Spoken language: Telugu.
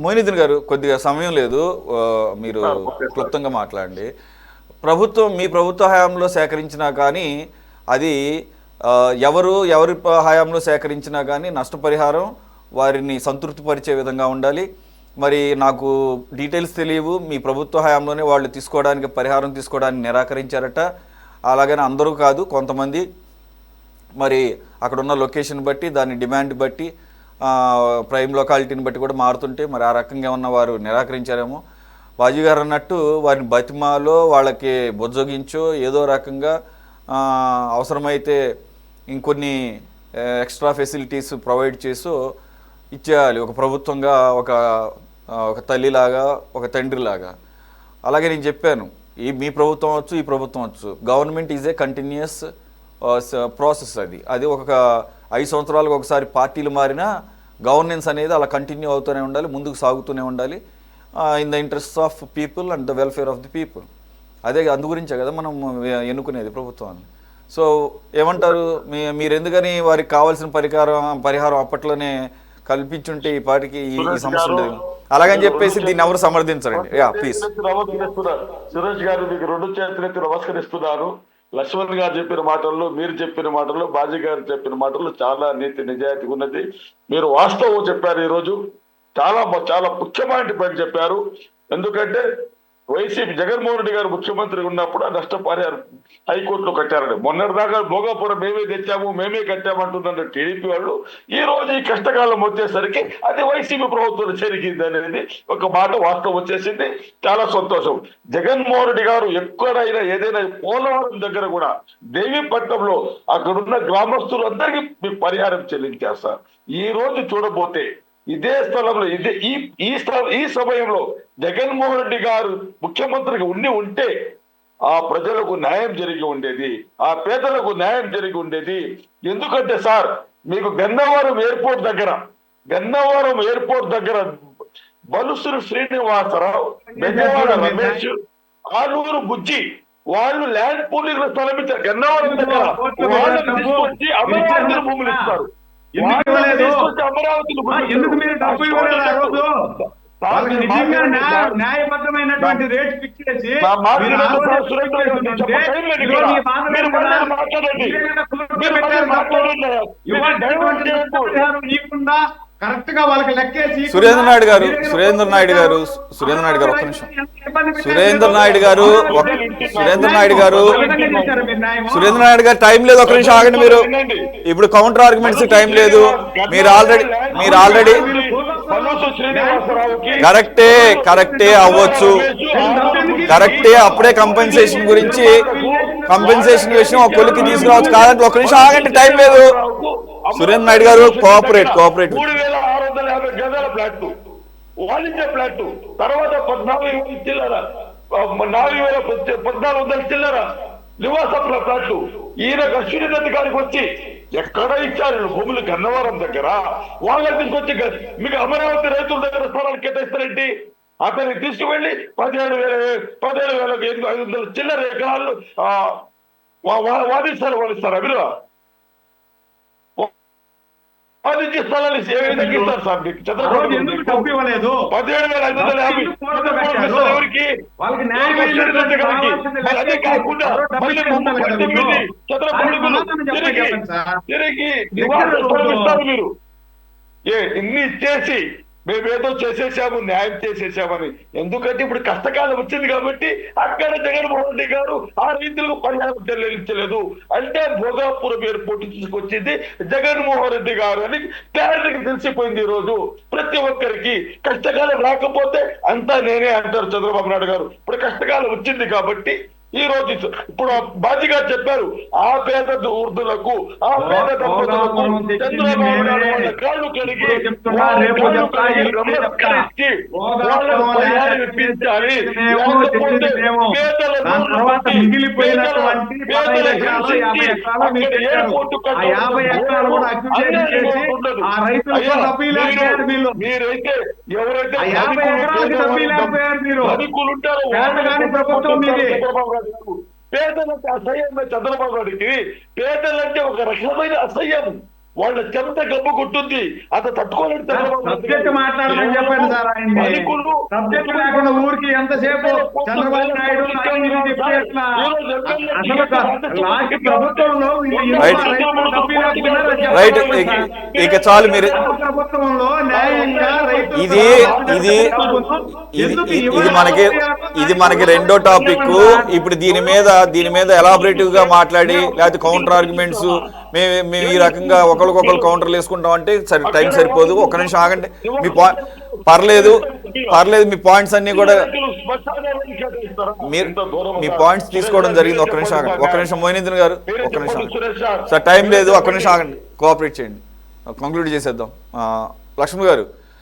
మోయినుద్దీన్ గారు కొద్దిగా సమయం లేదు. మీరు క్లుప్తంగా మాట్లాడండి. మీ ప్రభుత్వ హయాంలో సేకరించినా కానీ అది ఎవరి హయాంలో సేకరించినా కానీ నష్టపరిహారం వారిని సంతృప్తిపరిచే విధంగా ఉండాలి. మరి నాకు డీటెయిల్స్ తెలియవు. మీ ప్రభుత్వ హయాంలోనే వాళ్ళు పరిహారం తీసుకోవడానికి నిరాకరించారట. అలాగని అందరూ కాదు, కొంతమంది మరి అక్కడున్న లొకేషన్ బట్టి, దాని డిమాండ్ బట్టి, ప్రైమ్ లొకాలిటీని బట్టి కూడా మారుతుంటే మరి ఆ రకంగా ఏమన్నా వారు నిరాకరించారేమో. బాజీ గారు అన్నట్టు వారిని బతిమాలో, వాళ్ళకి బుజ్జగించో, ఏదో రకంగా అవసరమైతే ఇంకొన్ని ఎక్స్ట్రా ఫెసిలిటీస్ ప్రొవైడ్ చేసో ఇచ్చేయాలి. ఒక ప్రభుత్వంగా, ఒక తల్లిలాగా, ఒక తండ్రిలాగా. అలాగే నేను చెప్పాను, మీ ప్రభుత్వం వచ్చు, ఈ ప్రభుత్వం వచ్చు, government is a continuous process. అది ఒక 5 సంవత్సరాలకు ఒకసారి పార్టీలు మారినా గవర్నెన్స్ అనేది అలా కంటిన్యూ అవుతూనే ఉండాలి, ముందుకు సాగుతూనే ఉండాలి, in the interest of people and the welfare of the people. అందు గురించే కదా మనం ఎన్నుకునేది ప్రభుత్వాన్ని. సో ఏమంటారు, మీరు ఎందుకని వారికి కావాల్సిన పరిహారం అప్పట్లోనే కల్పించుంటే ఈ పాటికి ఈ సమస్య ఉండేది. అలాగని చెప్పేసి దీన్ని ఎవరు సమర్థించరండి. ప్లీజ్. సురేష్ గారు మీకు 2 చేతులెత్తి నమస్కరిస్తున్నారు. లక్ష్మణ్ గారు చెప్పిన మాటల్లో, మీరు చెప్పిన మాటల్లో, బాజీ గారు చెప్పిన మాటల్లో చాలా నీతి నిజాయితీ ఉన్నది. మీరు వాస్తవం చెప్పారు. ఈరోజు చాలా చాలా ముఖ్యమైన పాయింట్ చెప్పారు. ఎందుకంటే వైసీపీ జగన్మోహన్ రెడ్డి గారు ముఖ్యమంత్రి ఉన్నప్పుడు ఆ నష్టపరిహారం హైకోర్టులో కట్టారండి. మొన్నటిదాకా భోగాపురం మేమే తెచ్చాము, మేమే కట్టామంటున్నారు టీడీపీ వాళ్ళు. ఈ రోజు ఈ కష్టకాలం వచ్చేసరికి అది వైసీపీ ప్రభుత్వం జరిగింది అనేది ఒక మాట వాస్తవం వచ్చేసింది. చాలా సంతోషం. జగన్మోహన్ రెడ్డి గారు ఎక్కడైనా ఏదైనా పోలవరం దగ్గర కూడా దేవీపట్నంలో అక్కడున్న గ్రామస్తులందరికీ పరిహారం చెల్లించేస్తారు. ఈ రోజు చూడబోతే ఇదే స్థలంలో ఈ సమయంలో జగన్మోహన్ రెడ్డి గారు ముఖ్యమంత్రిగా ఉంటే ఆ ప్రజలకు న్యాయం జరిగి ఉండేది, ఆ పేదలకు న్యాయం జరిగి ఉండేది. ఎందుకంటే సార్, మీకు గన్నవరం ఎయిర్పోర్ట్ దగ్గర బలుసురు శ్రీనివాసరావు, బెజవాడ రమేష్, ఆలూరు బుజ్జి వాళ్ళు ల్యాండ్ పూలింగ్ స్థలం ఇచ్చారు. గన్నవరం దగ్గర వాళ్ళని తీసుకొచ్చి అమరావతి భూములు ఇస్తారు. ఎందుకు మీరు డబ్బు ఇవ్వలేదు ఆ రోజు? నిజంగా న్యాయబద్ధమైనటువంటి రేట్ ఫిక్స్ చేసి కరెక్ట్ గా వాళ్ళకి లెక్కేసి సురేంద్ర నాయుడు గారు ఒక్క నిమిషం. సురేంద్ర నాయుడు గారు టైం లేదు, ఒక నిమిషం ఆగండి. మీరు ఇప్పుడు కౌంటర్ ఆర్గ్యుమెంట్స్ టైం లేదు. మీరు ఆల్రెడీ కరెక్టే అవ్వచ్చు, కరెక్టే. అప్పుడే కంపెన్సేషన్ విషయం ఒక కొలికి తీసుకురావచ్చు. కాదంటే ఒక నిమిషం ఆగండి, టైం లేదు. సురేంద్ర నాయుడు గారు కోఆపరేట్ 3,650 గజాల ఫ్లాట్, వాణిజ్య ఫ్లాట్, తర్వాత 14,000 చిల్లర, 4,1400 చిల్లర నివాస ఫ్లాట్లు. ఈయన అశ్విని దత్ గారికి వచ్చి ఎక్కడ ఇచ్చారు భూములు? గన్నవరం దగ్గర. వాళ్ళని తీసుకొచ్చి మీకు అమరావతి రైతుల దగ్గర స్థలాలు కేటాయిస్తారేంటి? అతన్ని తీసుకువెళ్ళి 17,500 చిల్లర ఎకరాలు వాదిస్తారా మీరు? వాదించే స్థలాలు ఏ విధంగా ఇస్తారు సార్? మీకు చంద్రబాబు డబ్బు ఇవ్వలేదు. 17,550 ఎవరికి? అదే కాకుండా తిరిగి ఇస్తారు మీరు. ఇన్ని ఇచ్చేసి మేమేదో చేసేసాము, న్యాయం చేసేసామని. ఎందుకంటే ఇప్పుడు కష్టకాలం వచ్చింది కాబట్టి అక్కడ జగన్మోహన్ రెడ్డి గారు ఆ రైతులకు పరిహారం చెల్లించలేదు అంటే భోగాపురం ఎయిర్పోర్ట్ తీసుకొచ్చింది జగన్మోహన్ రెడ్డి గారు అని క్లారిటీకి తెలిసిపోయింది. ఈ రోజు ప్రతి ఒక్కరికి కష్టకాలం రాకపోతే అంతా నేనే అంటారు చంద్రబాబు నాయుడు గారు. ఇప్పుడు కష్టకాలం వచ్చింది కాబట్టి ఈ రోజు ఇప్పుడు బాజీ గారు చెప్పారు, ఆ పేద వృద్ధులకు, ఆ పేద దంపతులకు చంద్రబాబు నాయుడు వాళ్ళ కాళ్ళు కడిగి పరిహారం ఇప్పించాలి. మీరైతే ఎవరైతే ధనికులు ఉంటారో పేదలంటే అసహ్యం చంద్రబాబు నాయుడికి. పేదలంటే ఒక రకమైన అసహ్యం. వాళ్ళ చెత్త గబ్బు కొట్టుంది అతను తట్టుకోలేడు చంద్రబాబు నాయుడు సబ్జెక్ట్ గారు. మాట్లాడమని చెప్పండి సార్ ఆయన్ని. ధనికులు, సబ్జెక్ట్ లేకుండా ఊరికి ఎంతసేపు చంద్రబాబు నాయుడు ఆయన చెప్తే ఎట్లా? అసలు లాస్ట్ ప్రభుత్వంలో వీళ్ళు రైట్. రైతులు డబ్బు ఇవ్వకపోయినా రైట్. ఇక చాలు మీరు ప్రభుత్వంలో న్యాయంగా రైతులకు ఇది ఇది ఎందుకు ఇది మనకి రెండో టాపిక్. ఇప్పుడు దీని మీద ఎలాబరేటివ్ గా మాట్లాడి లేకపోతే కౌంటర్ ఆర్గ్యుమెంట్స్ మేము ఈ రకంగా ఒకరికొకరు కౌంటర్లు వేసుకుంటాం అంటే టైం సరిపోదు. ఒక్క నిమిషం ఆగండి. మీ పర్లేదు మీ పాయింట్స్ అన్ని కూడా మీరు మీ పాయింట్స్ తీసుకోవడం జరిగింది. ఒక్క నిమిషం ఆగండి. ఒక్క నిమిషం మోయినేంద్ర గారు ఒక్క నిమిషం సార్, టైం లేదు. ఒక్క నిమిషం ఆగండి, కోఆపరేట్ చేయండి, కంక్లూడ్ చేసేద్దాం. లక్ష్మి గారు